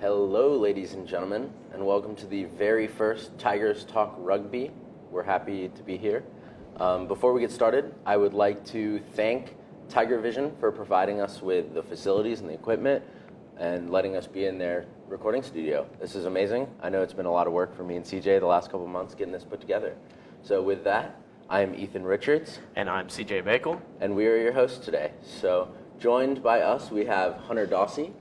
Hello, ladies and gentlemen, and welcome to the very first Tigers Talk Rugby. We're happy to be here. Before we get started, I would like to thank Tiger Vision for providing us with the facilities and the equipment and letting us be in their recording studio. This is amazing. I know it's been a lot of work for me and CJ the last couple months getting this put together. So with that, I am Ethan Richards. And I'm CJ Bakle. And we are your hosts today. So joined by us, we have Hunter Dawsey,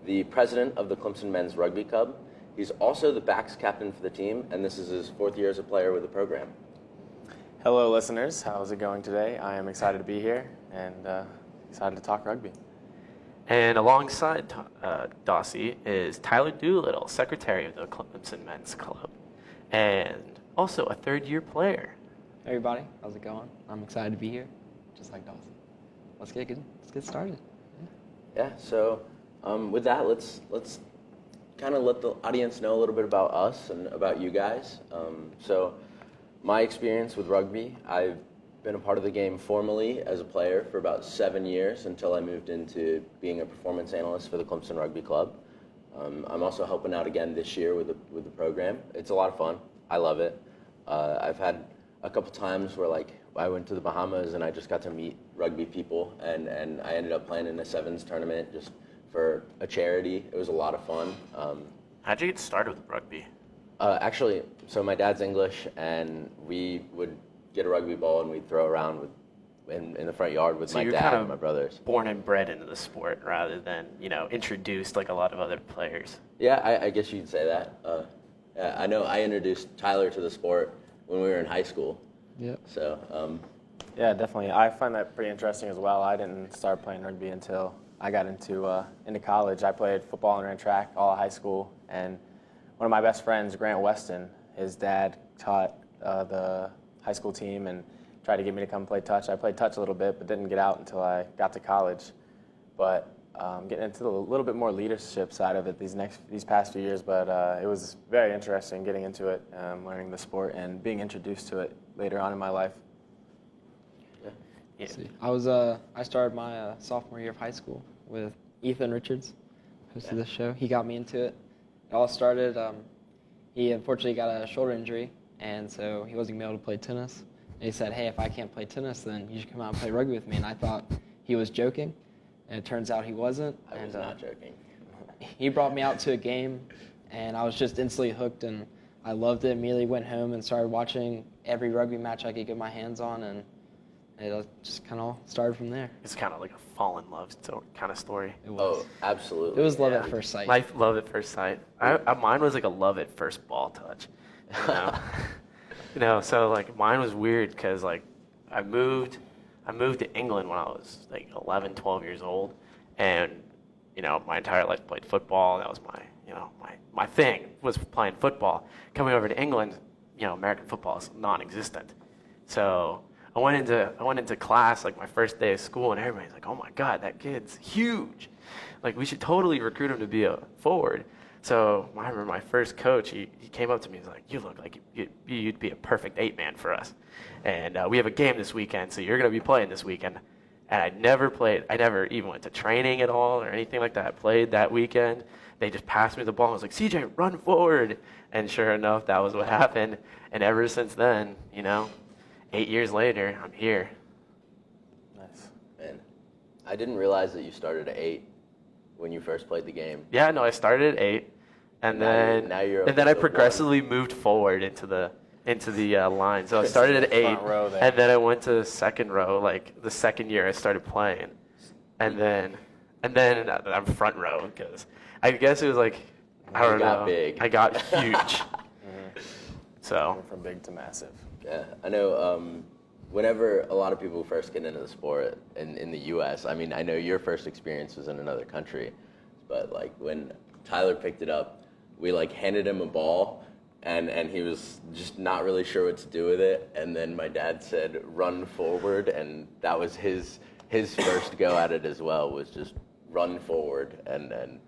the president of the Clemson Men's Rugby Club. He's also the backs captain for the team, and this is his fourth year as a player with the program. Hello, listeners. How's it going today? I am excited to be here and excited to talk rugby. And alongside Dawsey is Tyler Doolittle, secretary of the Clemson Men's Club, and also a third-year player. Hey everybody, how's it going? I'm excited to be here, just like Dawsey. Let's get started. So with that, let's kind of let the audience know a little bit about us and about you guys. So my experience with rugby, I've been a part of the game formally as a player for about 7 years until I moved into being a performance analyst for the Clemson Rugby Club. I'm also helping out again this year with the program. It's a lot of fun. I love it. I've had a couple times where I went to the Bahamas and I just got to meet rugby people, and I ended up playing in a sevens tournament just for a charity. It was a lot of fun. How'd you get started with rugby? Actually, so my dad's English, and we would get a rugby ball and we'd throw around in the front yard with my dad and my brothers. Born and bred into the sport rather than, introduced like a lot of other players. Yeah, I guess you'd say that. I know I introduced Tyler to the sport when we were in high school. Yep. So, Yeah, definitely. I find that pretty interesting as well. I didn't start playing rugby until I got into college. I played football and ran track all of high school, and one of my best friends, Grant Weston, his dad taught the high school team and tried to get me to come play touch. I played touch a little bit, but didn't get out until I got to college. But getting into the little bit more leadership side of it these past few years, but it was very interesting getting into it, learning the sport, and being introduced to it later on in my life. Yeah. I started my sophomore year of high school with Ethan Richards, hosted this show. He got me into it. It all started, he unfortunately got a shoulder injury, and so he wasn't going to be able to play tennis. And he said, hey, if I can't play tennis, then you should come out and play rugby with me. And I thought he was joking, and it turns out he wasn't. I was not joking. He brought me out to a game, and I was just instantly hooked, and I loved it. Immediately went home and started watching every rugby match I could get my hands on, and it just kind of started from there. It's kind of like a fall in love kind of story. It was. Oh, absolutely. It was love at first sight. Love at first sight. Mine was like a love at first ball touch. So mine was weird because I moved to England when I was 11, 12 years old, and my entire life played football. That was my thing was playing football. Coming over to England, American football is non-existent. So I went into class my first day of school, and everybody's like, "Oh my God, that kid's huge! We should totally recruit him to be a forward." So I remember my first coach, he came up to me and was like, "You look like you'd be a perfect 8-man for us, and we have a game this weekend, so you're going to be playing this weekend." And I never even went to training at all or anything like that. I played that weekend. They just passed me the ball. I was like, "CJ, run forward!" And sure enough, that was what happened. And ever since then, 8 years later, I'm here. Nice. Man, I didn't realize that you started at 8 when you first played the game. Yeah, no, I started at 8, and then I progressively moved forward into the line. So I started at 8, and then I went to second row, the second year I started playing, and then I'm front row because I guess it was I don't know. Big. I got huge. So Went from big to massive. Yeah, I know whenever a lot of people first get into the sport in the U.S., I mean, I know your first experience was in another country, but when Tyler picked it up, we handed him a ball, and he was just not really sure what to do with it, and then my dad said, "Run forward," and that was his first go at it as well, was just run forward, and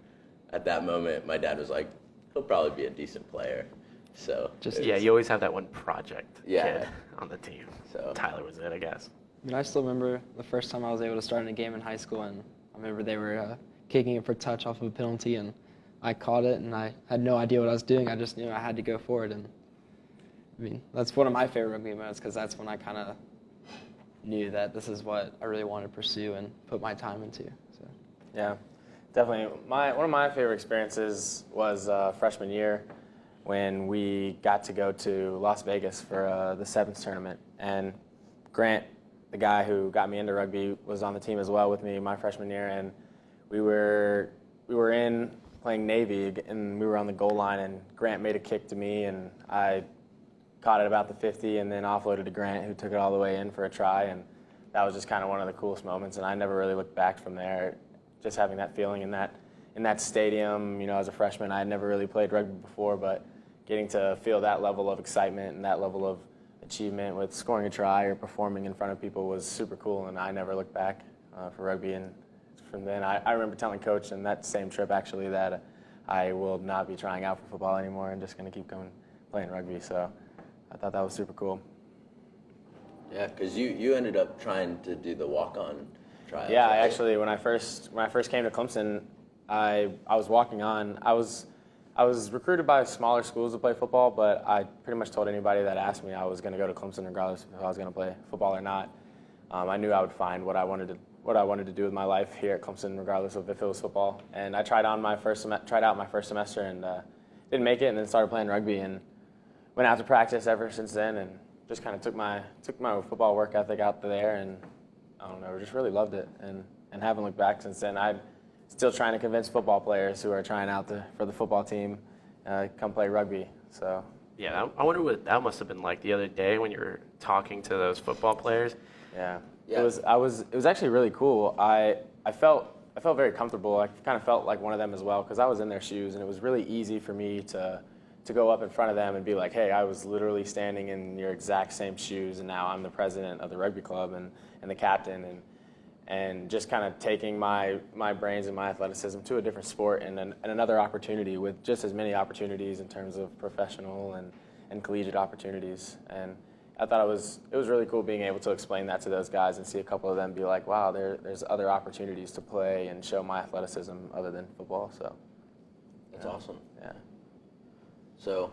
at that moment, my dad was like, "He'll probably be a decent player." So you always have that one project kid on the team. So Tyler was it, I guess. I still remember the first time I was able to start in a game in high school, and I remember they were kicking it for touch off of a penalty, and I caught it, and I had no idea what I was doing. I just knew I had to go for it. And I mean, that's one of my favorite rugby moments because that's when I kind of knew that this is what I really wanted to pursue and put my time into. So. Yeah, definitely. One of my favorite experiences was freshman year when we got to go to Las Vegas for the Sevens tournament. And Grant, the guy who got me into rugby, was on the team as well with me my freshman year. And we were in playing Navy, and we were on the goal line, and Grant made a kick to me, and I caught it about the 50 and then offloaded to Grant, who took it all the way in for a try. And that was just kind of one of the coolest moments, and I never really looked back from there. Just having that feeling in that stadium, as a freshman, I had never really played rugby before, but getting to feel that level of excitement and that level of achievement with scoring a try or performing in front of people was super cool, and I never looked back for rugby. And from then, I remember telling Coach in that same trip, actually, that I will not be trying out for football anymore. I'm just going to keep playing rugby. So I thought that was super cool. Yeah, because you ended up trying to do the walk-on trial. Yeah, right? Actually, when I first came to Clemson, I was walking on. I was recruited by smaller schools to play football, but I pretty much told anybody that asked me I was going to go to Clemson regardless if I was going to play football or not. I knew I would find what I wanted to do with my life here at Clemson, regardless of if it was football. And I tried out my first semester and didn't make it, and then started playing rugby and went out to practice ever since then, and just kind of took my football work ethic out there, and I don't know, just really loved it, and haven't looked back since then. I'm still trying to convince football players who are trying out for the football team come play rugby. So yeah, I wonder what that must have been like the other day when you were talking to those football players. Yeah. It was actually really cool. I felt very comfortable. I kind of felt like one of them as well because I was in their shoes, and it was really easy for me to go up in front of them and be like, hey, I was literally standing in your exact same shoes, and now I'm the president of the rugby club and the captain, and just kind of taking my brains and my athleticism to a different sport and another opportunity with just as many opportunities in terms of professional and collegiate opportunities. And I thought it was really cool being able to explain that to those guys and see a couple of them be like, wow, there's other opportunities to play and show my athleticism other than football. So that's awesome. Yeah. So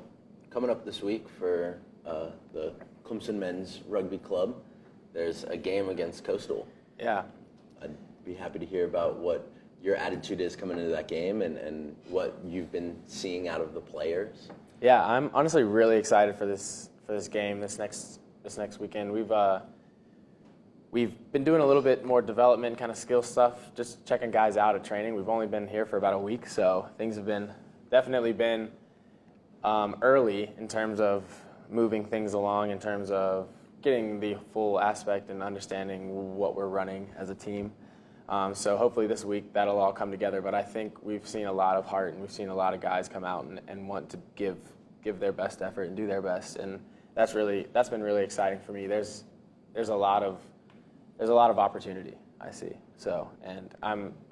coming up this week for the Clemson Men's Rugby Club, there's a game against Coastal. Yeah. I'd be happy to hear about what your attitude is coming into that game and what you've been seeing out of the players. Yeah, I'm honestly really excited for this game this next weekend. We've been doing a little bit more development kind of skill stuff, just checking guys out at training. We've only been here for about a week, so things have definitely been early in terms of moving things along, in terms of getting the full aspect and understanding what we're running as a team. So hopefully this week that'll all come together. But I think we've seen a lot of heart, and we've seen a lot of guys come out and want to give their best effort and do their best, and that's been really exciting for me. There's a lot of opportunity I see. So, and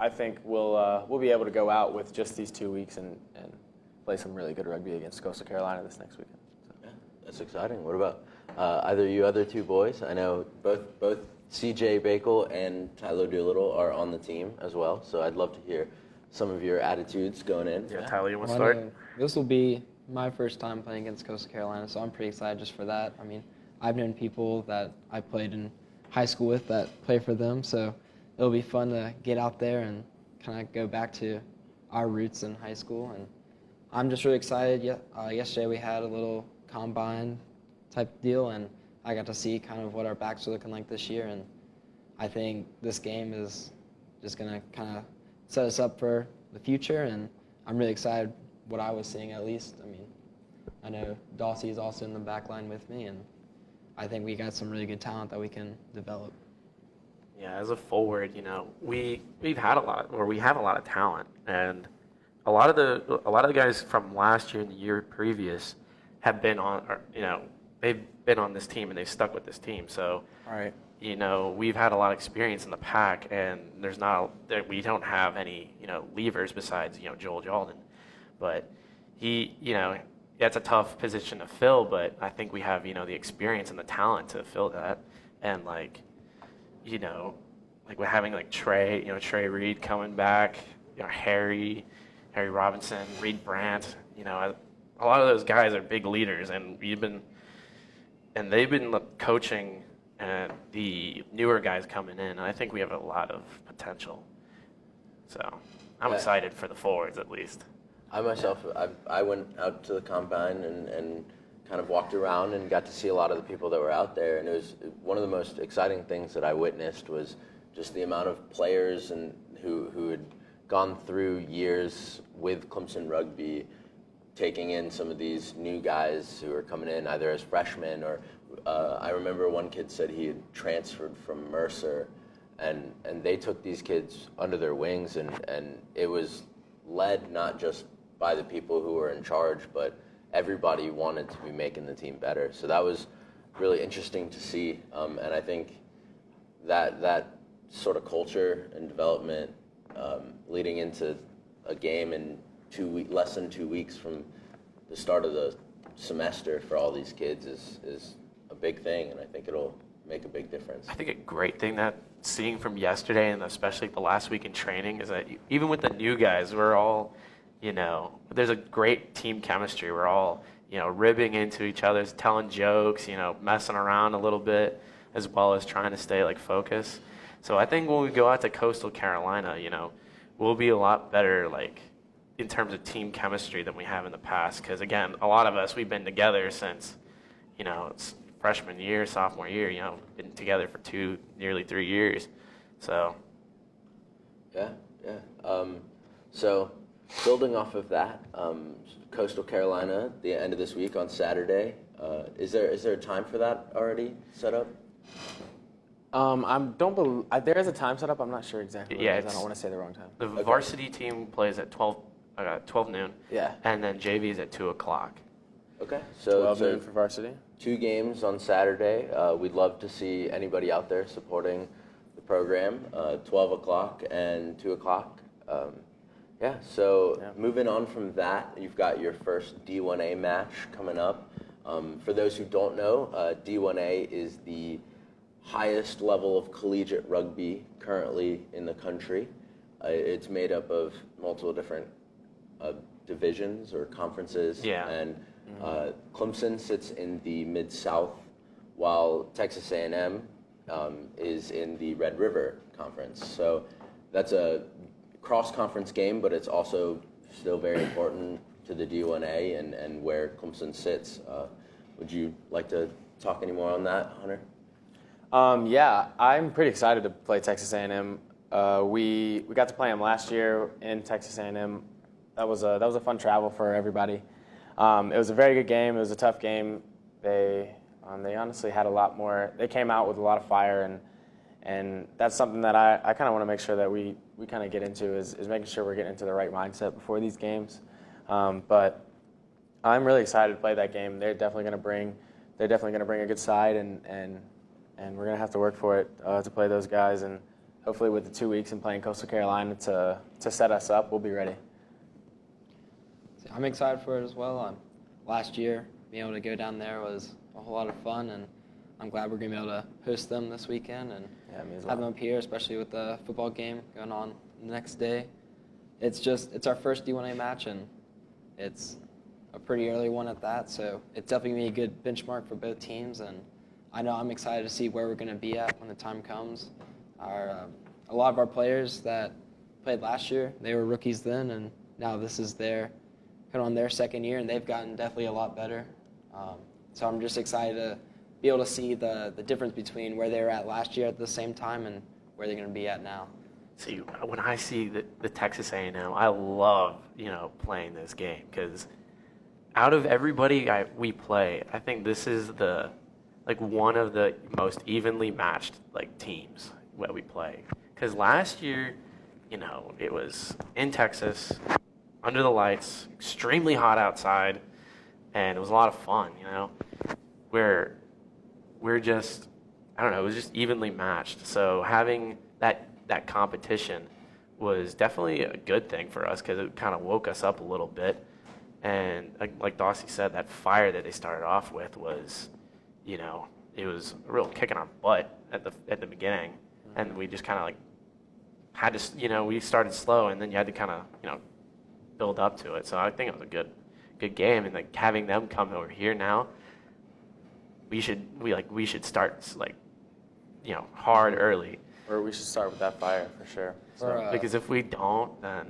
I think we'll be able to go out with just these 2 weeks and play some really good rugby against Coastal Carolina this next weekend. So. Yeah, that's exciting. What about either you other two boys? I know both CJ Bakle and Tyler Doolittle are on the team as well, so I'd love to hear some of your attitudes going in. Yeah, Tyler, you want to start? This will be my first time playing against Coastal Carolina, so I'm pretty excited just for that. I mean, I've known people that I played in high school with that play for them, so it'll be fun to get out there and kind of go back to our roots in high school. And I'm just really excited. Yesterday we had a little combine type deal, and I got to see kind of what our backs are looking like this year, and I think this game is just going to kind of set us up for the future, and I'm really excited what I was seeing at least. I mean, I know Dawsey is also in the back line with me, and I think we got some really good talent that we can develop. Yeah, as a forward, we have a lot of talent, and a lot of the guys from last year and the year previous have been on, they've been on this team and they've stuck with this team. So, right. We've had a lot of experience in the pack, and we don't have any, leavers besides, Joel Jalden. But that's a tough position to fill, but I think we have, the experience and the talent to fill that. And we're having Trey Reed coming back, Harry, Harry Robinson, Reed Brandt. You know, a lot of those guys are big leaders, and they've been coaching the newer guys coming in. And I think we have a lot of potential. So I'm excited for the forwards at least. I myself, I went out to the combine and kind of walked around and got to see a lot of the people that were out there. And it was one of the most exciting things that I witnessed was just the amount of players and who had gone through years with Clemson Rugby, taking in some of these new guys who are coming in either as freshmen or I remember one kid said he had transferred from Mercer, and they took these kids under their wings, and it was led not just by the people who were in charge, but everybody wanted to be making the team better. So that was really interesting to see, and I think that sort of culture and development leading into a game in less than 2 weeks from the start of the semester for all these kids is a big thing, and I think it'll make a big difference. I think a great thing that seeing from yesterday and especially the last week in training is that even with the new guys, we're all, you know, there's a great team chemistry. We're all, you know, ribbing into each other, telling jokes, you know, messing around a little bit, as well as trying to stay like focused. So I think when we go out to Coastal Carolina, you know, we'll be a lot better like in terms of team chemistry than we have in the past. Because again, a lot of us, we've been together since, you know, it's freshman year, sophomore year, you know, been together for nearly 3 years. So. Yeah. So building off of that, Coastal Carolina, the end of this week on Saturday, is there a time for that already set up? There is a time set up. I'm not sure exactly what it is. I don't want to say the wrong time. The varsity team plays at 12 noon. Yeah. And then JV is at 2 o'clock. Okay. So 12 noon for varsity. 2 games on Saturday. We'd love to see anybody out there supporting the program, 12 o'clock and 2 o'clock. Moving on from that, you've got your first D1A match coming up. For those who don't know, D1A is the highest level of collegiate rugby currently in the country. It's made up of multiple different divisions or conferences. Yeah. And Clemson sits in the Mid-South, while Texas A&M is in the Red River Conference. So that's a cross-conference game, but it's also still very important to the D1A and where Clemson sits. Would you like to talk any more on that, Hunter? Yeah, I'm pretty excited to play Texas A&M. We got to play them last year in Texas A&M. That was a fun travel for everybody. It was a very good game. It was a tough game. They honestly had a lot more. They came out with a lot of fire, and that's something that I kind of want to make sure that we kind of get into is making sure we're getting into the right mindset before these games. But I'm really excited to play that game. They're definitely going to bring a good side, and we're going to have to work for it to play those guys. And hopefully with the 2 weeks and playing Coastal Carolina to set us up, we'll be ready. I'm excited for it as well. Last year, being able to go down there was a whole lot of fun, and I'm glad we're going to be able to host them this weekend and have them up here, especially with the football game going on the next day. It's our first D1A match, and it's a pretty early one at that, so it's definitely going to be a good benchmark for both teams, and I know I'm excited to see where we're going to be at when the time comes. A lot of our players that played last year, they were rookies then, and now this is their second year, and they've gotten definitely a lot better. So I'm just excited to be able to see the difference between where they were at last year at the same time and where they're going to be at now. See, when I see the Texas A&M, I love, playing this game because out of everybody we play, I think this is one of the most evenly matched teams that we play. Because last year, it was in Texas, under the lights, extremely hot outside, and it was a lot of fun. We're just, I don't know, it was just evenly matched. So having that competition was definitely a good thing for us because it kind of woke us up a little bit. And like Dawsey said, that fire that they started off with was, it was a real kick in our butt at the beginning. And we just kind of had to, we started slow, and then you had to kind of, build up to it. So I think it was a good game, and like having them come over here now, we should start like, hard early. Or we should start with that fire for sure. So, Because if we don't, then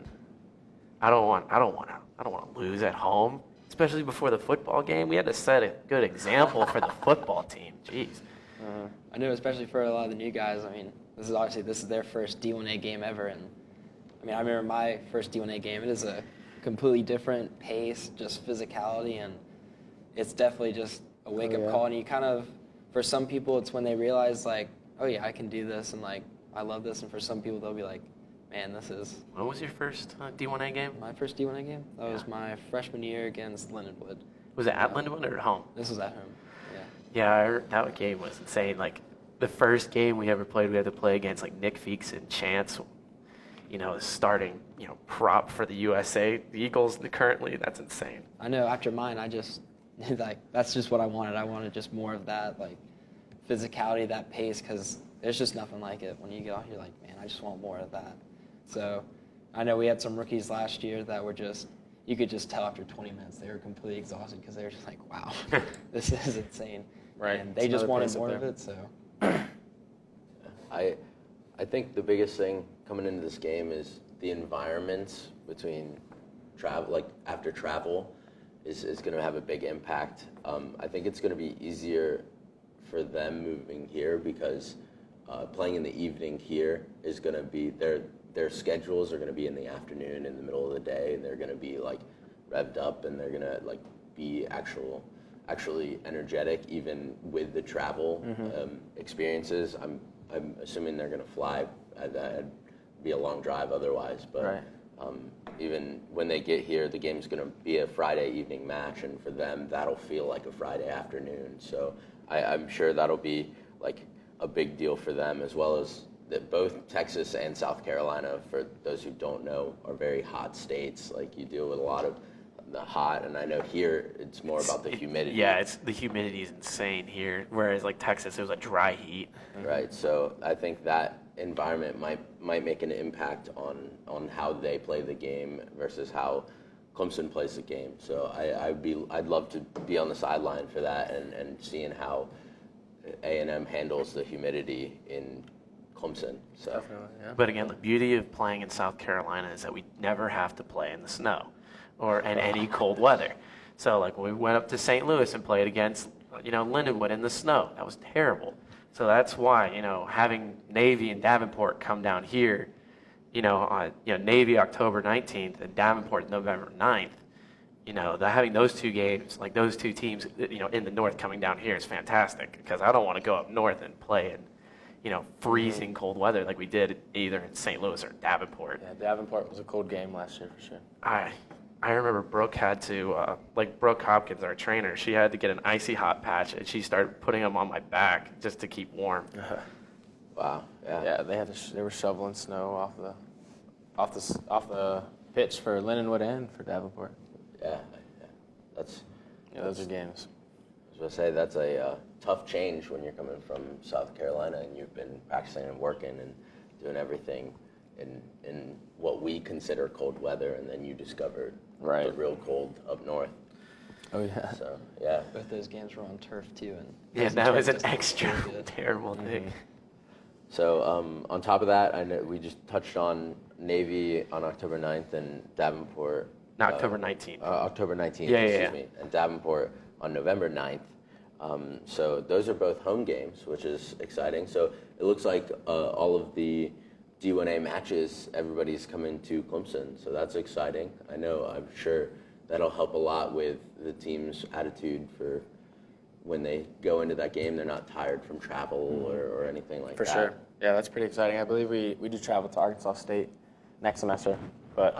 I don't want to lose at home, especially before the football game. We had to set a good example for the football team. Jeez. I know, especially for a lot of the new guys. I mean, this is their first D1A game ever, and I mean, I remember my first D1A game. It is a completely different pace, just physicality, and it's definitely just a wake-up call. And you kind of, for some people, it's when they realize, like, oh yeah, I can do this, and like, I love this. And for some people, they'll be like, man, this is... When was your first D1A game? My first D1A game? That was my freshman year against Lindenwood. Was it at Lindenwood or at home? This was at home, yeah. Yeah, that game was insane. Like, the first game we ever played, we had to play against, like, Nick Feeks and Chance, starting, prop for the USA, the Eagles currently. That's insane. I know, after mine, I just, like, that's just what I wanted. I wanted just more of that, like, physicality, that pace, because there's just nothing like it. When you get off, you're like, man, I just want more of that. So I know we had some rookies last year that were just, you could just tell after 20 minutes they were completely exhausted because they were just like, wow, this is insane. Right. And they just wanted more of it, so. I think the biggest thing coming into this game is the environments between travel, like after travel, is going to have a big impact. I think it's going to be easier for them moving here because playing in the evening here is going to be their schedules are going to be in the afternoon, in the middle of the day, and they're going to be like revved up, and they're going to like be actually energetic even with the travel experiences. I'm assuming they're going to fly. That'd be a long drive otherwise, but right. Even when they get here, the game's going to be a Friday evening match, and for them, that'll feel like a Friday afternoon. So I'm sure that'll be like a big deal for them, as well as that both Texas and South Carolina, for those who don't know, are very hot states. Like, you deal with a lot of the hot, and I know here it's more about the humidity. Yeah, the humidity is insane here, whereas like Texas, it was like dry heat. Right, so I think that environment might make an impact on how they play the game versus how Clemson plays the game. So I'd love to be on the sideline for that and seeing how A&M handles the humidity in Clemson. So. Definitely, yeah. But again, the beauty of playing in South Carolina is that we never have to play in the snow or in any cold weather. So like when we went up to St. Louis and played against Lindenwood in the snow, that was terrible. So that's why having Navy and Davenport come down here, Navy October 19th and Davenport November 9th. Having those two games, like those two teams, in the north coming down here is fantastic because I don't want to go up north and play in, freezing cold weather like we did either in St. Louis or Davenport. Yeah, Davenport was a cold game last year for sure. I remember Brooke had to, Brooke Hopkins, our trainer, she had to get an icy hot patch and she started putting them on my back just to keep warm. Wow. Yeah. Yeah, they were shoveling snow off the pitch for Lindenwood and for Davenport. Yeah. Those are games. I was going to say, that's a tough change when you're coming from South Carolina and you've been practicing and working and doing everything in what we consider cold weather, and then you discovered the real cold up north. Oh, yeah. So, yeah. Both those games were on turf, too. And Yeah, that was an extra terrible thing. So on top of that, I know we just touched on Navy on October 9th and Davenport. No, October 19th. October 19th, Yeah. me. And Davenport on November 9th. So those are both home games, which is exciting. So it looks like all of the D1A matches, everybody's coming to Clemson. So that's exciting. I'm sure that'll help a lot with the team's attitude for when they go into that game. They're not tired from travel or anything like that. For sure. Yeah, that's pretty exciting. I believe we do travel to Arkansas State next semester. But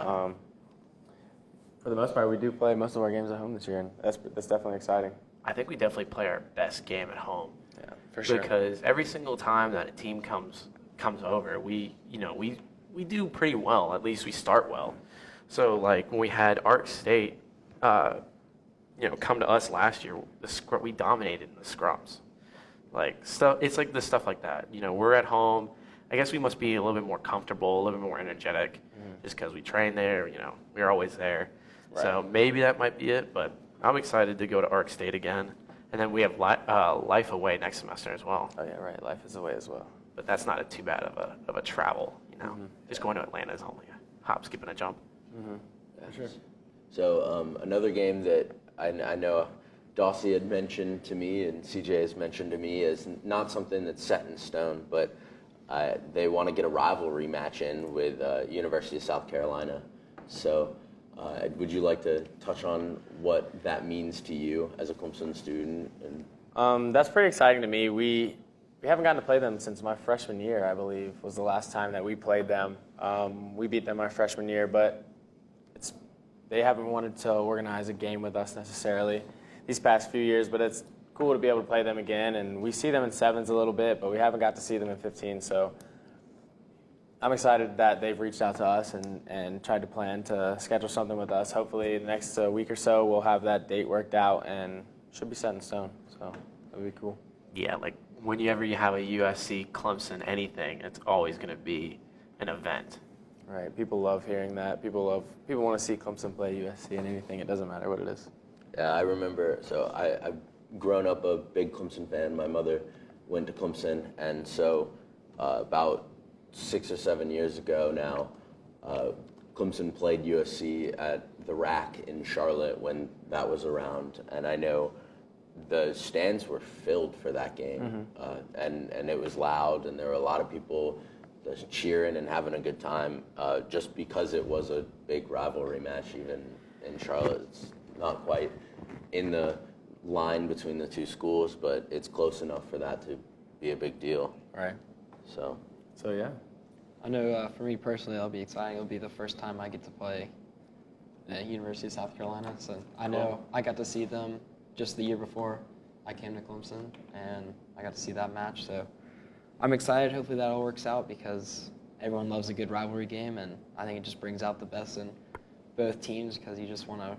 for the most part, we do play most of our games at home this year, and that's definitely exciting. I think we definitely play our best game at home. Yeah, for sure. Because every single time that a team comes over, we do pretty well. At least we start well. So like when we had Ark State, come to us last year, we dominated in the scrums. Like stuff, it's like the stuff like that. We're at home. I guess we must be a little bit more comfortable, a little bit more energetic, just because we train there. We're always there. Right. So maybe that might be it. But I'm excited to go to Arc State again, and then we have Life away next semester as well. Oh yeah, right. Life is away as well. But that's not too bad of a travel. Just going to Atlanta is only a hop, skip, and a jump. Yeah. Sure. So another game that I know Dawsey had mentioned to me and CJ has mentioned to me is not something that's set in stone, but they want to get a rivalry match in with University of South Carolina. So would you like to touch on what that means to you as a Clemson student? And That's pretty exciting to me. We haven't gotten to play them since my freshman year, I believe, was the last time that we played them. We beat them my freshman year, but they haven't wanted to organize a game with us necessarily these past few years, but it's cool to be able to play them again. And we see them in sevens a little bit, but we haven't got to see them in 15. So I'm excited that they've reached out to us and tried to plan to schedule something with us. Hopefully the next week or so we'll have that date worked out and should be set in stone. So that would be cool. Yeah, like whenever you have a USC, Clemson, anything, it's always going to be an event. Right. People love hearing that. People want to see Clemson play USC and anything. It doesn't matter what it is. Yeah, I remember. So I've grown up a big Clemson fan. My mother went to Clemson, and so about 6 or 7 years ago now, Clemson played USC at the Rack in Charlotte when that was around, and I know the stands were filled for that game, and it was loud, and there were a lot of people just cheering and having a good time, just because it was a big rivalry match. Even in Charlotte, it's not quite in the line between the two schools, but it's close enough for that to be a big deal. Right. So yeah. I know for me personally, it'll be exciting. It'll be the first time I get to play at University of South Carolina. So I know I got to see them just the year before I came to Clemson, and I got to see that match. So I'm excited. Hopefully that all works out because everyone loves a good rivalry game, and I think it just brings out the best in both teams because you just want to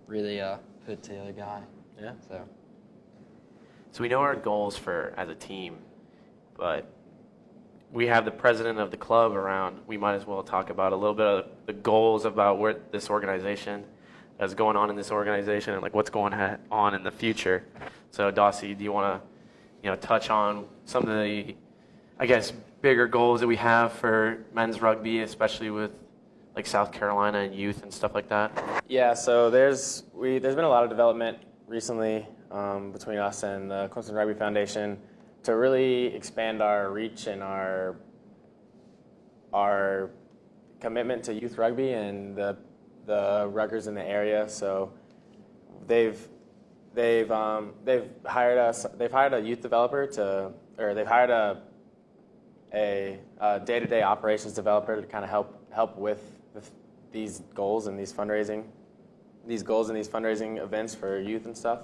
really put it to the other guy. Yeah. So we know our goals as a team, but we have the president of the club around. We might as well talk about a little bit of the goals about where this organization is going on in this organization and like what's going on in the future. So Dawsey, do you want to touch on some of the, I guess, bigger goals that we have for men's rugby, especially with like South Carolina and youth and stuff like that? Yeah, so there's been a lot of development recently between us and the Clemson Rugby Foundation to really expand our reach and our commitment to youth rugby and the ruggers in the area. So they've hired us. They've hired a youth developer they've hired a day-to-day operations developer to kind of help with these goals and these fundraising events for youth and stuff.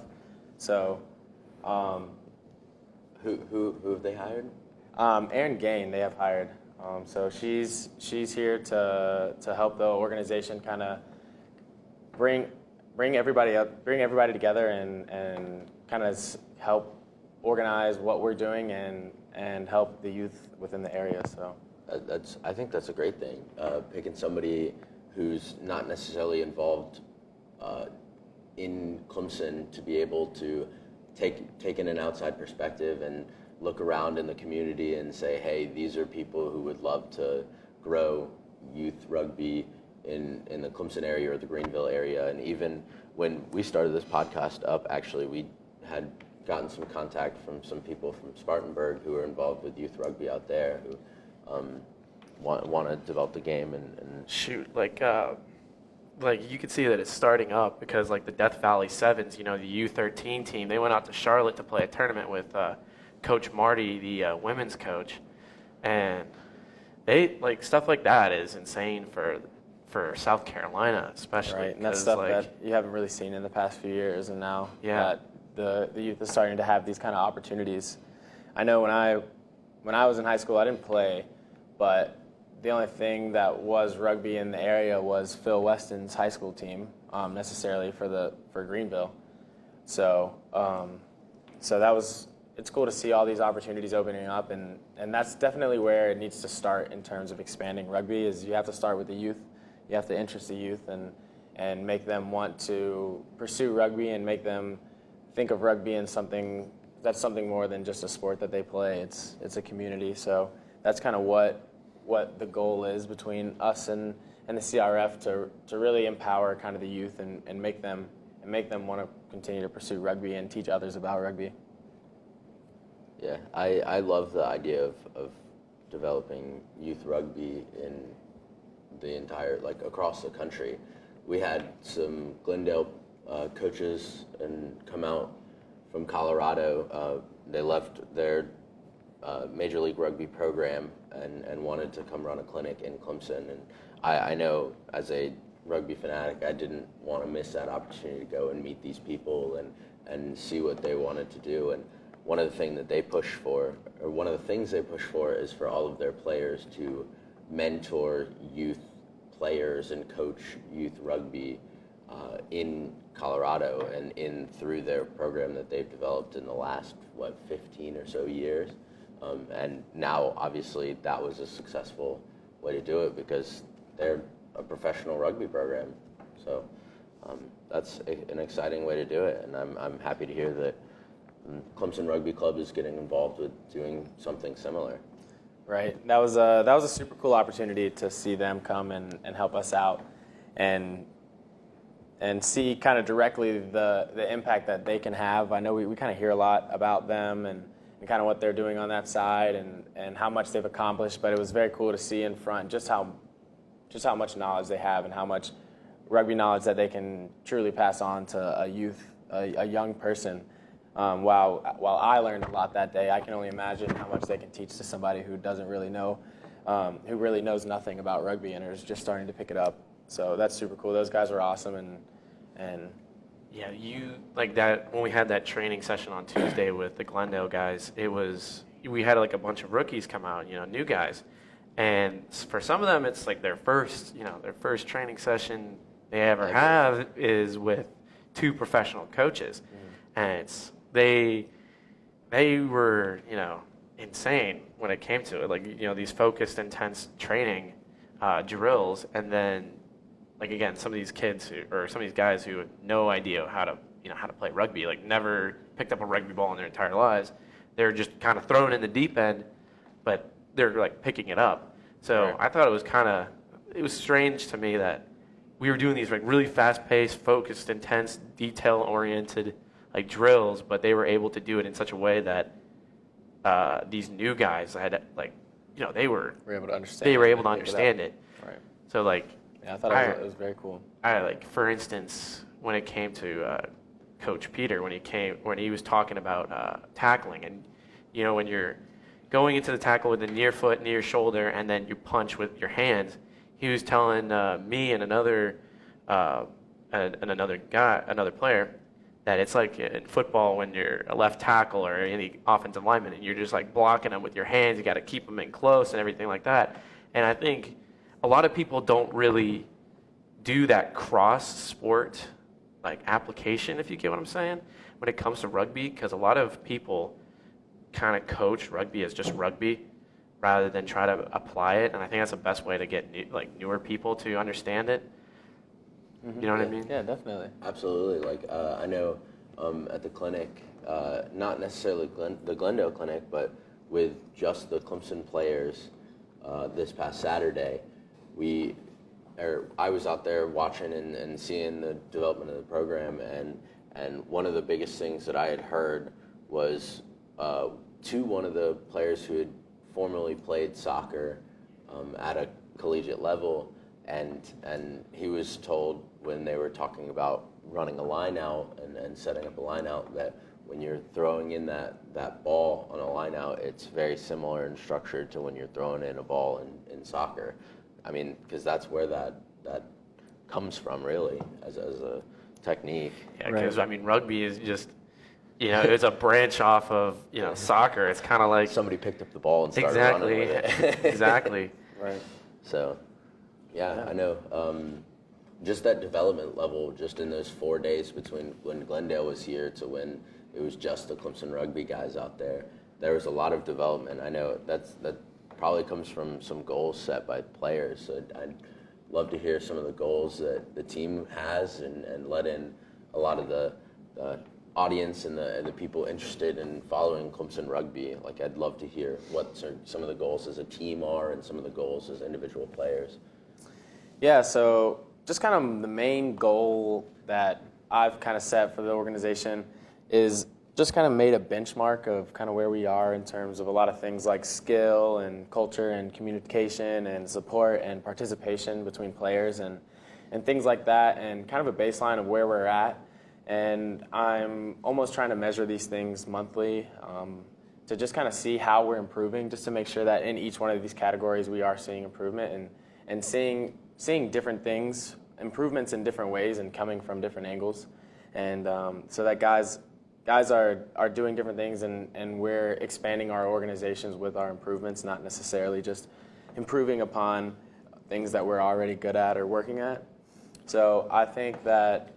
So, who have they hired? Erin Gain, they have hired. So she's here to help the organization kind of bring everybody together and kind of help organize what we're doing and help the youth within the area. So I think that's a great thing. Picking somebody who's not necessarily involved in Clemson to be able to take in an outside perspective and look around in the community and say, hey, these are people who would love to grow youth rugby in the Clemson area or the Greenville area. And even when we started this podcast up, actually, we had gotten some contact from some people from Spartanburg who are involved with youth rugby out there who want to develop the game. And shoot, like you could see that it's starting up because like the Death Valley Sevens, the U13 team, they went out to Charlotte to play a tournament with Coach Marty, the women's coach, and they like stuff like that is insane for South Carolina, especially. Right, and that's stuff that you haven't really seen in the past few years, and now that the youth is starting to have these kind of opportunities. I know when I was in high school, I didn't play, but the only thing that was rugby in the area was Phil Weston's high school team, necessarily for Greenville. So that was it's cool to see all these opportunities opening up, and that's definitely where it needs to start in terms of expanding rugby. Is you have to start with the youth. You have to interest the youth and make them want to pursue rugby and make them think of rugby in something that's something more than just a sport that they play. It's a community. So that's kind of what the goal is between us and the CRF to really empower kind of the youth and make them want to continue to pursue rugby and teach others about rugby. Yeah, I love the idea of developing youth rugby in the entire, like, across the country. We had some Glendale coaches and come out from Colorado. They left their Major League Rugby program and wanted to come run a clinic in Clemson. And I know as a rugby fanatic, I didn't want to miss that opportunity to go and meet these people and see what they wanted to do. And one of the things they push for is for all of their players to mentor youth players and coach youth rugby in Colorado and through their program that they've developed in the last 15 or so years. And now, obviously, that was a successful way to do it because they're a professional rugby program. So that's an exciting way to do it, and I'm happy to hear that Clemson Rugby Club is getting involved with doing something similar. Right. That was a super cool opportunity to see them come and help us out and see kind of directly the impact that they can have. I know we kind of hear a lot about them and kind of what they're doing on that side and how much they've accomplished, but it was very cool to see in front just how much knowledge they have and how much rugby knowledge that they can truly pass on to a young person. While I learned a lot that day, I can only imagine how much they can teach to somebody who doesn't really know, who really knows nothing about rugby and is just starting to pick it up. So that's super cool. Those guys were awesome, and Yeah, you like that when we had that training session on Tuesday with the Glendale guys. We had like a bunch of rookies come out, new guys, and for some of them, it's like their first training session they ever have is with two professional coaches, and they were insane when it came to it. Like these focused, intense training drills, and then like again, some of these guys who have no idea how to play rugby, like never picked up a rugby ball in their entire lives. They're just kind of thrown in the deep end, but they're like picking it up. So Right. I thought it was strange to me that we were doing these like really fast-paced, focused, intense, detail-oriented like drills, but they were able to do it in such a way that these new guys had they were able to understand. They were able to understand it. Right. So like. Yeah, I thought it was very cool. For instance, when it came to Coach Peter, when he was talking about tackling, and when you're going into the tackle with the near foot, near shoulder, and then you punch with your hands, he was telling me and another player that it's like in football when you're a left tackle or any offensive lineman, and you're just like blocking them with your hands. You got to keep them in close and everything like that. And I think a lot of people don't really do that cross-sport like application, if you get what I'm saying, when it comes to rugby, because a lot of people kind of coach rugby as just rugby rather than try to apply it, and I think that's the best way to get newer people to understand it. You know what I mean? Yeah, definitely. Absolutely. Like I know at the clinic, not necessarily the Glendale clinic, but with just the Clemson players this past Saturday, I was out there watching and seeing the development of the program, and one of the biggest things that I had heard was one of the players who had formerly played soccer at a collegiate level, and he was told when they were talking about running a line out and setting up a line out that when you're throwing in that ball on a line out, it's very similar in structure to when you're throwing in a ball in soccer. I mean, because that's where that comes from, really, as a technique. Yeah, because I mean, rugby is just, it's a branch off of soccer. It's kind of like Somebody picked up the ball and started running with it. Exactly. Right. So, yeah, I know. Just that development level, just in those 4 days between when Glendale was here to when it was just the Clemson Rugby guys out there. There was a lot of development. I know that probably comes from some goals set by players. So I'd love to hear some of the goals that the team has and let in a lot of the audience and the people interested in following Clemson Rugby. Like, I'd love to hear what some of the goals as a team are and some of the goals as individual players. Yeah, so just kind of the main goal that I've kind of set for the organization is just kind of made a benchmark of kind of where we are in terms of a lot of things like skill and culture and communication and support and participation between players and things like that, and kind of a baseline of where we're at. And I'm almost trying to measure these things monthly to just kind of see how we're improving, just to make sure that in each one of these categories we are seeing improvement and seeing different things, improvements in different ways and coming from different angles. And so that guys are doing different things, and we're expanding our organizations with our improvements, not necessarily just improving upon things that we're already good at or working at. So I think that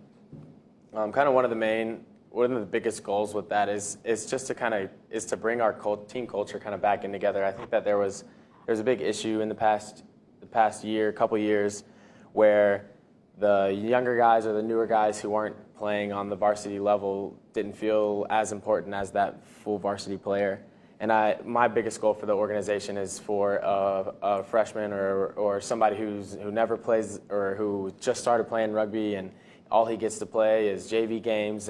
kind of one of the biggest goals with that is just to bring our team culture kind of back in together. I think that there's a big issue in the past couple years, where the younger guys or the newer guys who weren't playing on the varsity level didn't feel as important as that full varsity player. And my biggest goal for the organization is for a freshman or somebody who never plays or who just started playing rugby and all he gets to play is JV games,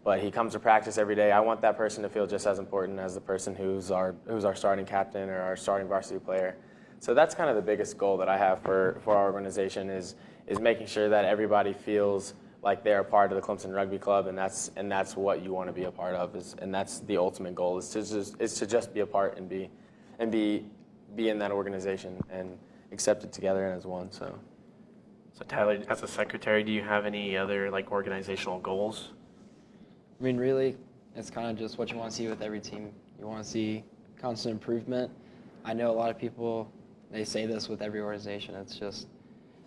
but he comes to practice every day. I want that person to feel just as important as the person who's our starting captain or our starting varsity player. So that's kind of the biggest goal that I have for our organization is making sure that everybody feels like they're a part of the Clemson Rugby Club, and that's what you want to be a part of, and that's the ultimate goal is to just be a part and be in that organization and accept it together and as one. So Tyler, as a secretary, do you have any other organizational goals? I mean, really, it's kind of just what you want to see with every team. You want to see constant improvement. I know a lot of people, they say this with every organization. It's just,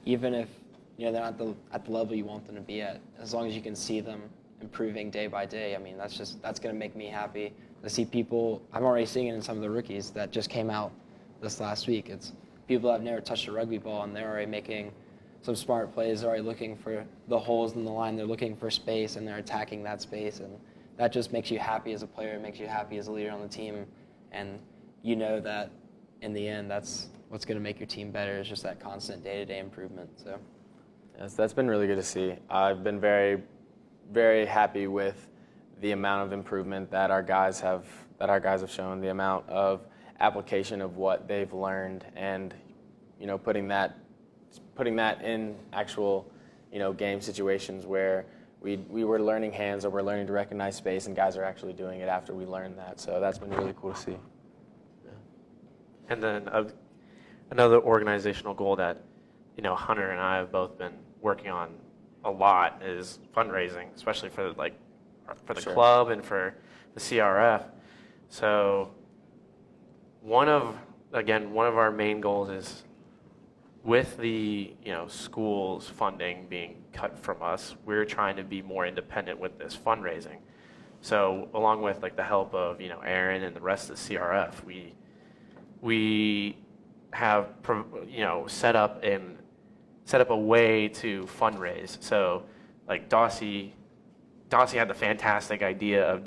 even if they're not at the level you want them to be at, as long as you can see them improving day by day, I mean, that's going to make me happy to see people. I'm already seeing it in some of the rookies that just came out this last week. It's people that have never touched a rugby ball, and they're already making some smart plays. They're already looking for the holes in the line. They're looking for space, and they're attacking that space. And that just makes you happy as a player. It makes you happy as a leader on the team. And you know that in the end, that's what's going to make your team better, is just that constant day-to-day improvement. So, yes, that's been really good to see. I've been very, very happy with the amount of improvement that our guys have shown, the amount of application of what they've learned, and putting that in actual game situations where we were learning hands or we're learning to recognize space, and guys are actually doing it after we learned that. So that's been really cool to see. And then another organizational goal that Hunter and I have both been working on a lot is fundraising, especially for the Sure. club and for the CRF. So one of our main goals is, with the schools funding being cut from us, we're trying to be more independent with this fundraising. So along with the help of Aaron and the rest of the CRF, we have set up a way to fundraise. So Dawsey had the fantastic idea of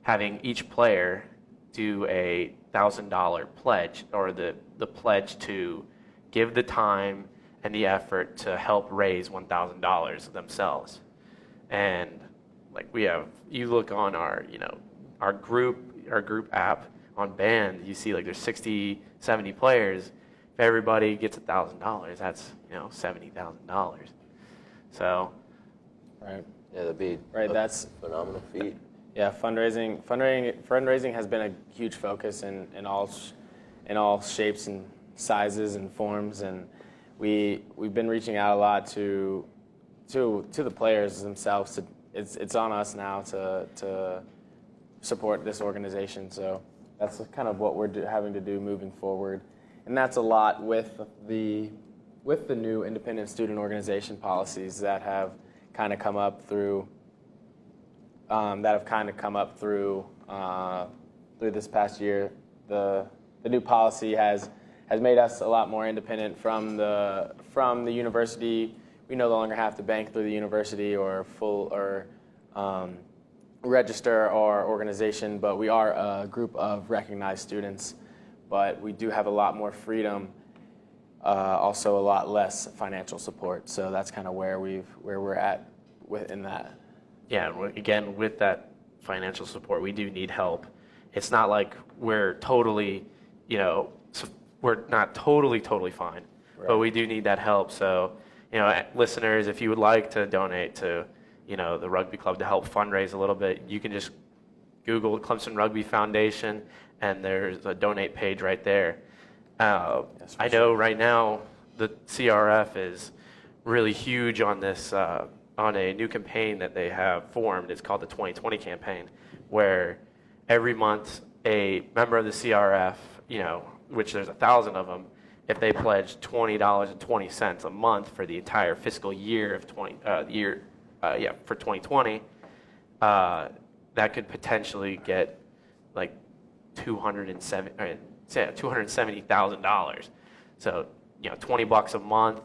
having each player do a $1,000 pledge, or the pledge to give the time and the effort to help raise $1,000 themselves. And you look on our group app on Band, you see there's 60, 70 players. If everybody gets $1,000, that's $70,000. So, right. Yeah, that'd be that's a phenomenal feat. Yeah, fundraising has been a huge focus in all shapes and sizes and forms, and we've been reaching out a lot to the players themselves. It's on us now to support this organization. So that's kind of what we're having to do moving forward, and that's a lot with the new independent student organization policies that have kind of come up through that have kind of come up through this past year. The new policy has made us a lot more independent from the university. We no longer have to bank through the university or register our organization, but we are a group of recognized students. But we do have a lot more freedom, also a lot less financial support. So that's kind of where we're at within that. Yeah, again, with that financial support, we do need help. It's not like we're totally, we're not totally fine, Right. but we do need that help. So, listeners, if you would like to donate to, the rugby club to help fundraise a little bit, you can just Google Clemson Rugby Foundation, and there's a donate page right there. Yes, I know right now the CRF is really huge on this, on a new campaign that they have formed. It's called the 2020 campaign, where every month a member of the CRF, which there's 1,000 of them, if they pledge $20.20 a month for the entire fiscal year of for 2020, that could potentially get like $270,000. So, $20 a month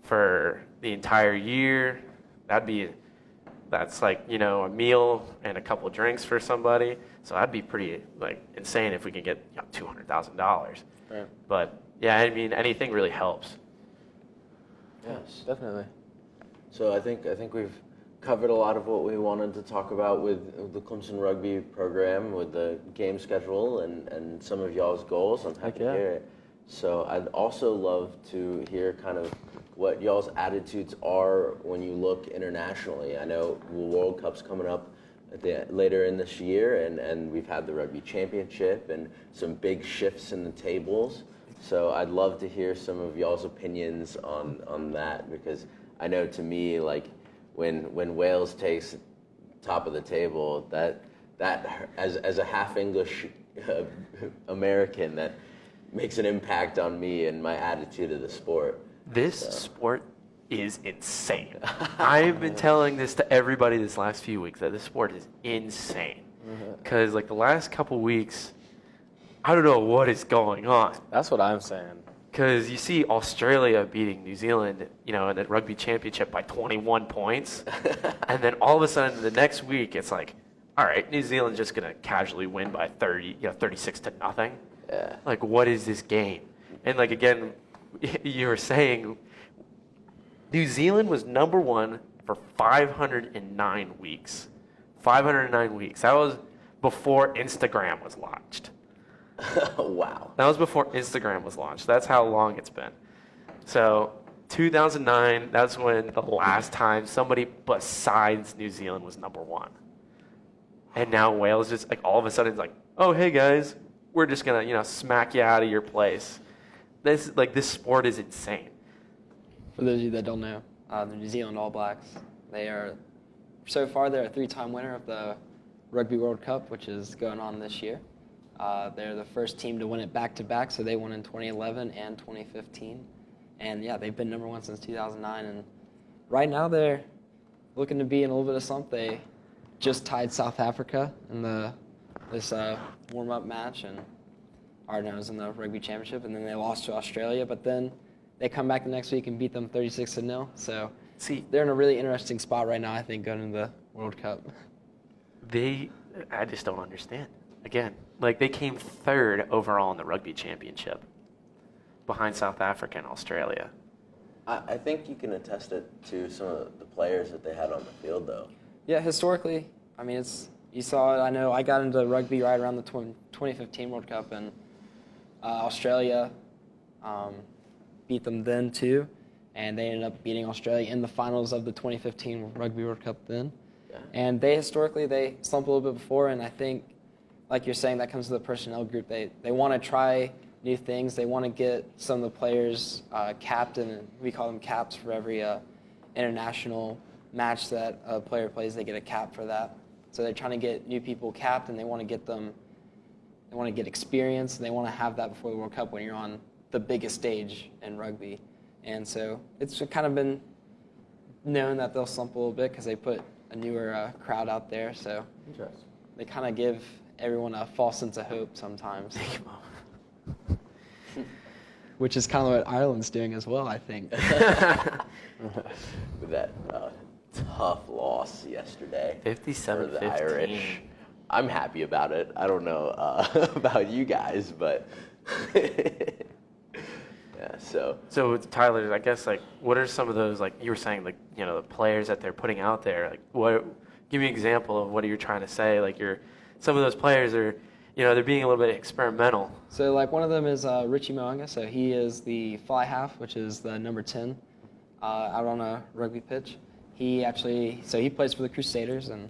for the entire year. That's like, a meal and a couple drinks for somebody. So that'd be pretty insane if we could get $200,000. Right. But yeah, I mean, anything really helps. Yes. Definitely. So I think we've covered a lot of what we wanted to talk about with the Clemson Rugby program, with the game schedule and some of y'all's goals. I'm happy to hear it. So I'd also love to hear kind of what y'all's attitudes are when you look internationally. I know the World Cup's coming up later in this year, and we've had the Rugby Championship and some big shifts in the tables. So I'd love to hear some of y'all's opinions on that, because I know, to me, like when Wales takes top of the table, that as a half English American, that makes an impact on me and my attitude of the sport. This sport is insane. I've been telling this to everybody this last few weeks, that this sport is insane. Because the last couple weeks, I don't know what is going on. That's what I'm saying. Because you see Australia beating New Zealand, in the rugby championship by 21 points. And then all of a sudden the next week, it's like, all right, New Zealand's just going to casually win by 36-0. Yeah. What is this game? And again, you were saying New Zealand was number one for 509 weeks. 509 weeks. That was before Instagram was launched. Wow. That was before Instagram was launched. That's how long it's been. So 2009, that's when the last time somebody besides New Zealand was number one. And now Wales just all of a sudden is like, oh, hey guys, we're just going to, smack you out of your place. This sport is insane. For those of you that don't know, the New Zealand All Blacks, so far they're a 3-time winner of the Rugby World Cup, which is going on this year. They're the first team to win it back-to-back, so they won in 2011 and 2015. And yeah, they've been number one since 2009. And right now they're looking to be in a little bit of slump. They just tied South Africa in this warm-up match, and was in the Rugby Championship, and then they lost to Australia, but then they come back the next week and beat them 36-0. So they're in a really interesting spot right now, I think, going into the World Cup. I just don't understand. Again, they came third overall in the Rugby Championship, behind South Africa and Australia. I think you can attest it to some of the players that they had on the field, though. Yeah, historically, you saw it. I know I got into rugby right around the 2015 World Cup, and Australia beat them then too, and they ended up beating Australia in the finals of the 2015 Rugby World Cup then. Yeah. And they historically slumped a little bit before, and I think, like you're saying, that comes to the personnel group. They want to try new things. They want to get some of the players capped, and we call them caps for every international match that a player plays. They get a cap for that. So they're trying to get new people capped, and they want to get experience, and they want to have that before the World Cup when you're on the biggest stage in rugby. And so it's kind of been known that they'll slump a little bit because they put a newer crowd out there, so Interesting. they kind of give everyone a false sense of hope sometimes, which is kind of what Ireland's doing as well, I think. With that tough loss yesterday for 57-15. the Irish. I'm happy about it. I don't know about you guys, but yeah. So Tyler, I guess like, what are some of those, like you were saying, like, you know, the players that they're putting out there? Like, what? Give me an example of what you're trying to say. Like, some of those players are, you know, they're being a little bit experimental. So like one of them is Richie Mo'unga. So he is the fly half, which is the number 10 out on a rugby pitch. He plays for the Crusaders, and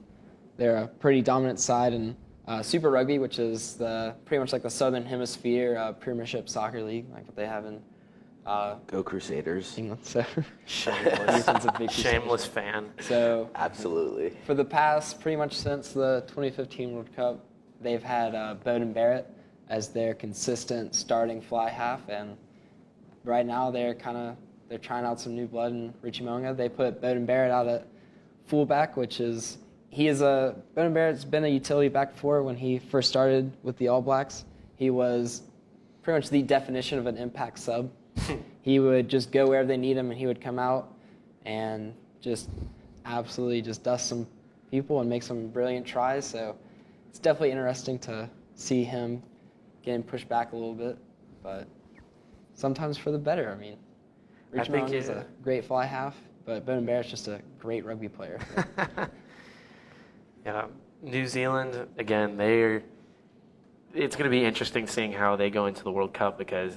they're a pretty dominant side in Super Rugby, which is pretty much like the Southern Hemisphere Premiership Soccer League, like what they have in Go Crusaders. England. So Shameless fan. So Absolutely. for the past, pretty much since the 2015 World Cup, they've had Bowden Barrett as their consistent starting fly half, and right now they're trying out some new blood in Richie Mo'unga. They put Bowden Barrett out at fullback, Bowden Barrett's been a utility back before. When he first started with the All Blacks, he was pretty much the definition of an impact sub. He would just go wherever they need him, and he would come out and just absolutely just dust some people and make some brilliant tries. So it's definitely interesting to see him getting pushed back a little bit, but sometimes for the better. I mean, Richmond is a great fly half, but Bowden Barrett's just a great rugby player. Yeah, New Zealand, again, it's going to be interesting seeing how they go into the World Cup because,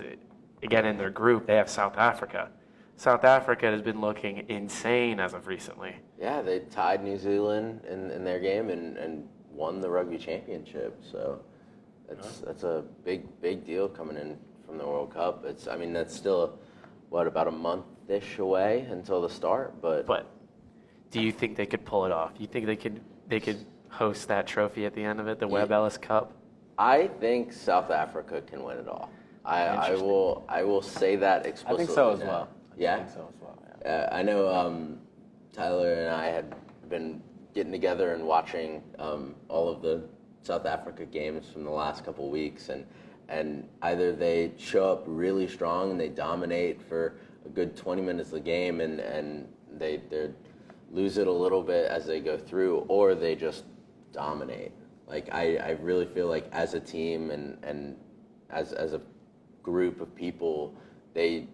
again, in their group, they have South Africa. South Africa has been looking insane as of recently. Yeah, they tied New Zealand in their game and won the rugby championship. So that's a big deal coming in from the World Cup. That's still about a month-ish away until the start, but do you think they could pull it off? Do you think they could host that trophy at the end of it, the Webb Ellis Cup? I think South Africa can win it all. I will say that explicitly. I think so as now. well. Yeah? I think so as well, yeah. I know Tyler and I had been getting together and watching all of the South Africa games from the last couple of weeks, and either they show up really strong and they dominate for a good 20 minutes of the game and they lose it a little bit as they go through, or they just dominate. Like I really feel like as a team and as a group of people, they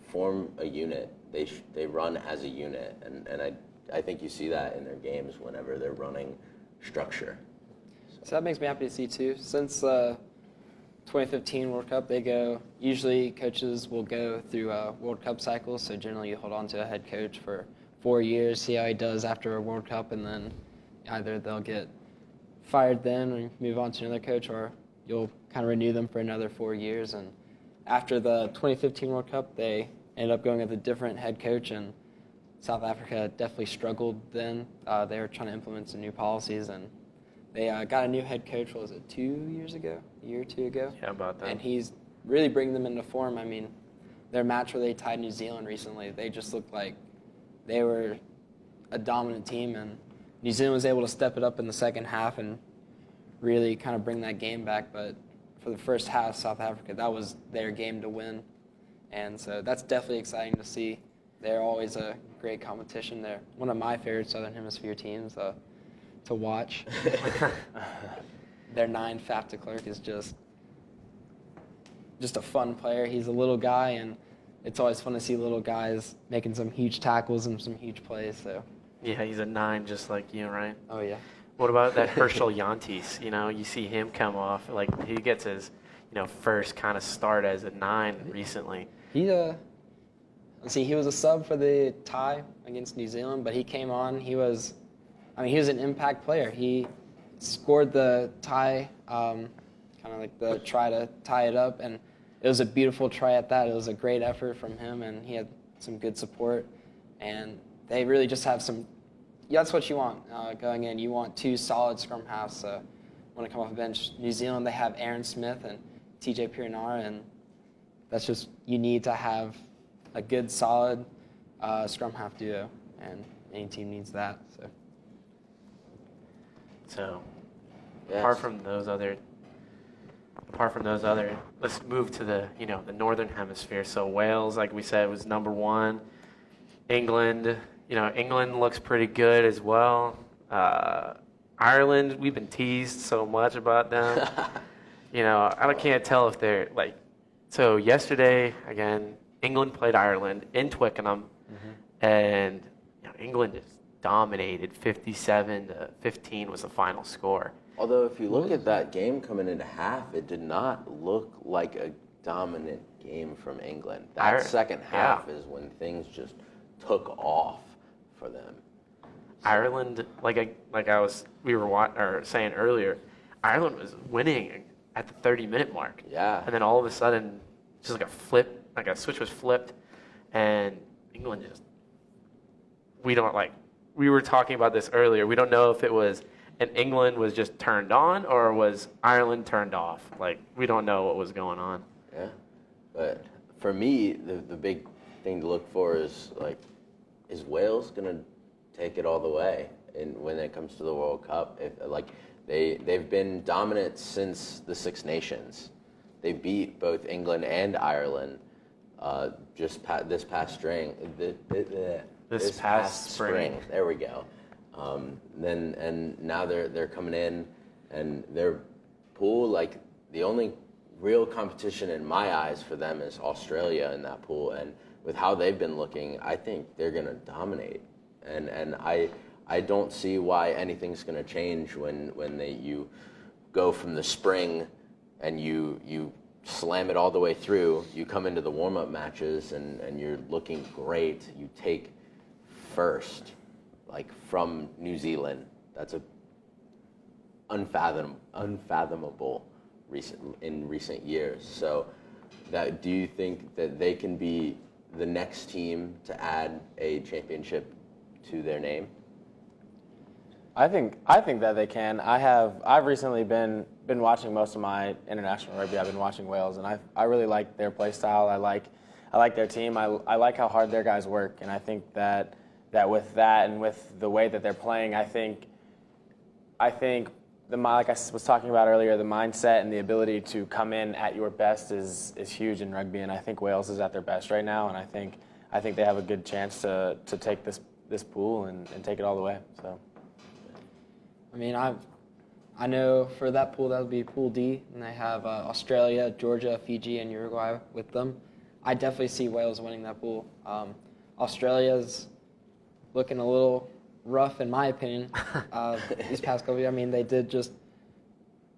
form a unit. They run as a unit, and I think you see that in their games whenever they're running structure. So that makes me happy to see too. Since 2015 World Cup, usually coaches will go through a World Cup cycle, so generally you hold on to a head coach for 4 years, see how he does after a World Cup, and then either they'll get fired then or move on to another coach, or you'll kind of renew them for another 4 years. And after the 2015 World Cup, they ended up going with a different head coach, and South Africa definitely struggled then. They were trying to implement some new policies, and they got a new head coach, what was it, 2 years ago? A year or two ago? Yeah, about that. And he's really bringing them into form. I mean, their match where they tied New Zealand recently, they just looked like they were a dominant team, and New Zealand was able to step it up in the second half and really kind of bring that game back. But for the first half, South Africa, that was their game to win. And so that's definitely exciting to see. They're always a great competition. They're one of my favorite Southern Hemisphere teams to watch. Their 9, Faf de Klerk, is just a fun player. He's a little guy, and it's always fun to see little guys making some huge tackles and some huge plays. So Yeah, he's a 9 just like you, right? Oh, yeah. What about that Herschel Yantis? You see him come off, like he gets his, first kind of start as a 9 recently. He was a sub for the tie against New Zealand, but he came on. He was an impact player. He scored the tie, kind of like the try to tie it up, and it was a beautiful try at that. It was a great effort from him, and he had some good support. And they really just have some. That's what you want going in. You want 2 solid scrum halves when it come off the bench. New Zealand, they have Aaron Smith and TJ Piranara, and that's just, you need to have a good, solid scrum half duo, and any team needs that. So So Yes. apart from those other, let's move to the the northern hemisphere. So Wales, like we said, was number one. England, England looks pretty good as well. Ireland, we've been teased so much about them. I can't tell if they're like. So yesterday, again, England played Ireland in Twickenham, and England just dominated. 57-15 was the final score. Although if you look at that game coming into half, it did not look like a dominant game from England. That second half is when things just took off for them. Ireland, we were saying earlier, Ireland was winning at the 30-minute mark. Yeah. And then all of a sudden, just like a flip, like a switch was flipped, and England just, we were talking about this earlier. We don't know if it was, and England was just turned on, or was Ireland turned off. We don't know what was going on. Yeah. But for me, the big thing to look for is is Wales going to take it all the way when it comes to the World Cup? They've been dominant since the Six Nations. They beat both England and Ireland this past spring. This past spring. There we go. And now they're coming in, and their pool, the only real competition in my eyes for them is Australia in that pool. And with how they've been looking, I think they're going to dominate. And I don't see why anything's going to change when you go from the spring and you slam it all the way through. You come into the warm-up matches and you're looking great. You take first, from New Zealand. That's a unfathomable in recent years. So do you think that they can be the next team to add a championship to their name? I think that they can. I've recently been watching most of my international rugby. I've been watching Wales, and I really like their play style. I like their team. I like how hard their guys work, and I think that with that and with the way that they're playing, I think like I was talking about earlier, the mindset and the ability to come in at your best is huge in rugby, and I think Wales is at their best right now, and I think they have a good chance to take this pool and take it all the way. So, I mean, I know for that pool, that would be Pool D, and they have Australia, Georgia, Fiji, and Uruguay with them. I definitely see Wales winning that pool. Australia's looking a little rough, in my opinion, these past couple years. I mean, they did just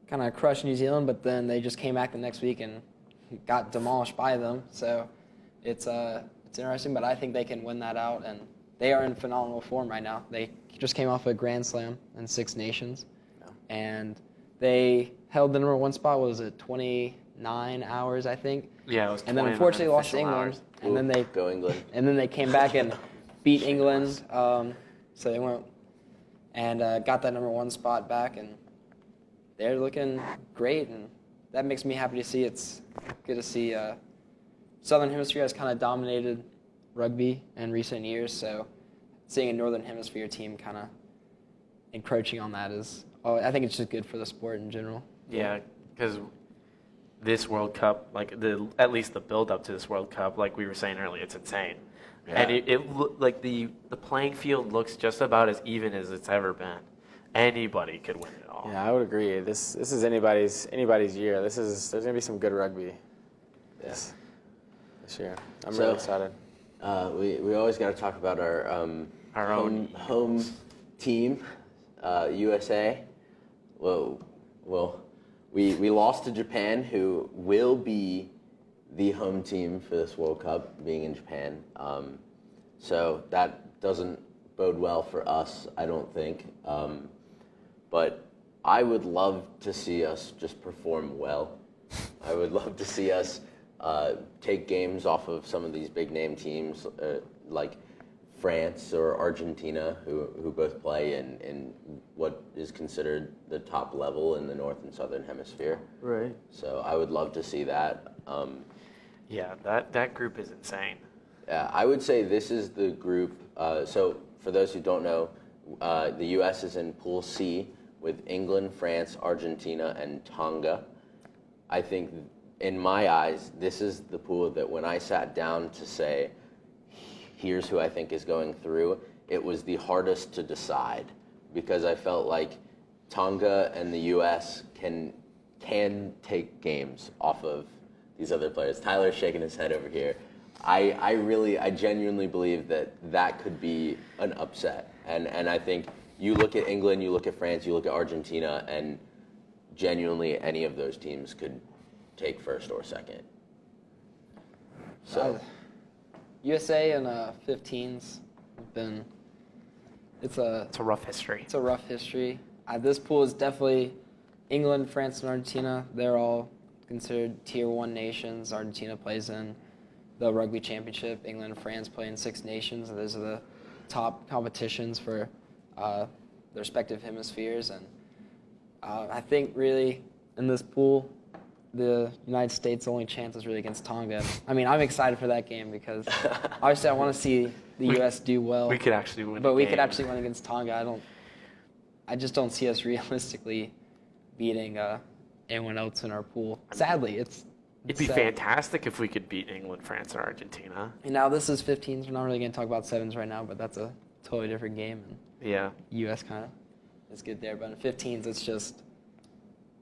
kind of crush New Zealand, but then they just came back the next week and got demolished by them. So it's interesting, but I think they can win that out, and they are in phenomenal form right now. They just came off a Grand Slam in Six Nations, and they held the number one spot. What was it, 29 hours, I think? Yeah, it was. And then unfortunately lost to England, and then they go England. And then they came back and beat England. So they went and got that number one spot back, and they're looking great, and that makes me happy to see. It's good to see Southern Hemisphere has kind of dominated rugby in recent years, so seeing a Northern Hemisphere team kind of encroaching on that I think it's just good for the sport in general. Yeah, because this World Cup, at least the build-up to this World Cup, like we were saying earlier, it's insane. Yeah. And the playing field looks just about as even as it's ever been. Anybody could win it all. Yeah, I would agree. This is anybody's year. There's gonna be some good rugby. This year. I'm really excited. We always got to talk about our own home team, USA. Well, we lost to Japan, who will be the home team for this World Cup, being in Japan. So that doesn't bode well for us, I don't think. But I would love to see us just perform well. I would love to see us take games off of some of these big name teams like France or Argentina, who both play in what is considered the top level in the North and Southern Hemisphere. Right. So I would love to see that. Yeah, that group is insane. Yeah, I would say this is the group. So for those who don't know, the U.S. is in Pool C with England, France, Argentina, and Tonga. I think, in my eyes, this is the pool that when I sat down to say, here's who I think is going through, it was the hardest to decide, because I felt like Tonga and the U.S. can take games off of these other players. Tyler's shaking his head over here. I genuinely believe that could be an upset. And I think you look at England, you look at France, you look at Argentina, and genuinely any of those teams could take first or second. So USA and 15s have been. It's a rough history. It's a rough history. This pool is definitely England, France, and Argentina. They're all considered Tier 1 nations. Argentina plays in the Rugby Championship. England and France play in Six Nations. And those are the top competitions for their respective hemispheres. And I think really in this pool, the United States' only chance is really against Tonga. I mean, I'm excited for that game because obviously I want to see the U.S. do well. We could actually win. But we could actually win against Tonga. I just don't see us realistically beating anyone else in our pool. Sadly, it'd be sad. fantastic if we could beat England, France, and Argentina. And now this is 15s. We're not really going to talk about 7s right now, but that's a totally different game. And Yeah. U.S. kind of is good there, but in 15s, it's just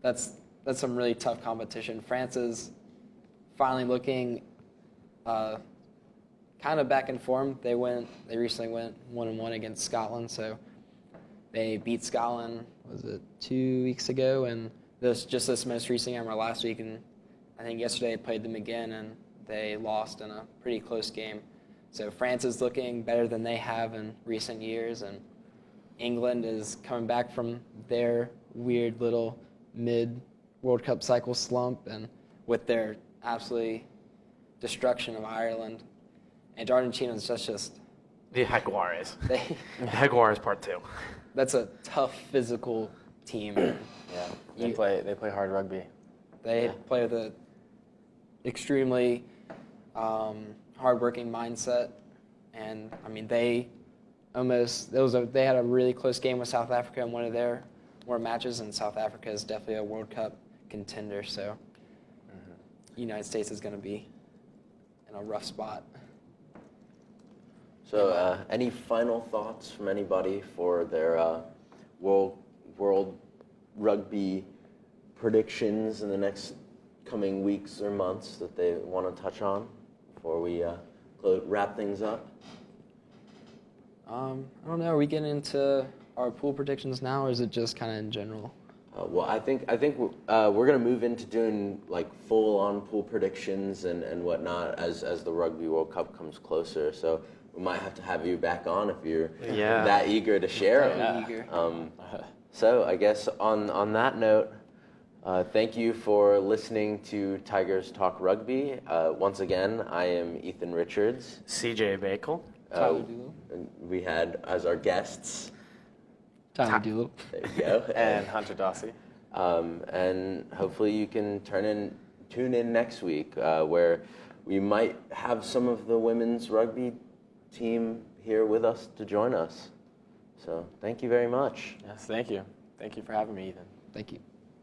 that's some really tough competition. France is finally looking kind of back in form. They recently went 1-1 against Scotland, so they beat Scotland. Was it 2 weeks ago? And this most recent game, or last week, and I think yesterday they played them again, and they lost in a pretty close game. So France is looking better than they have in recent years, and England is coming back from their weird little mid-World Cup cycle slump, and with their absolutely destruction of Ireland. And Argentina is just The Jaguares. Jaguares Part 2. that's a tough physical team. Yeah, they play hard rugby. They play with an extremely hardworking mindset, and I mean they had a really close game with South Africa in one of their more matches, and South Africa is definitely a World Cup contender. So, the United States is going to be in a rough spot. So, any final thoughts from anybody for their world rugby predictions in the next coming weeks or months that they want to touch on before we wrap things up? I don't know. Are we getting into our pool predictions now, or is it just kind of in general? Well, I think we're going to move into doing like full-on pool predictions and whatnot as the Rugby World Cup comes closer. So we might have to have you back on if you're that eager to share. Eager. So I guess on that note, thank you for listening to Tigers Talk Rugby. Once again, I am Ethan Richards. CJ Bakle. Tyler Doolittle. We had as our guests. Tyler Doolittle. There you go. And Hunter Dawsey. And hopefully you can tune in next week where we might have some of the women's rugby team here with us to join us. So thank you very much. Yes, thank you. Thank you for having me, Ethan. Thank you.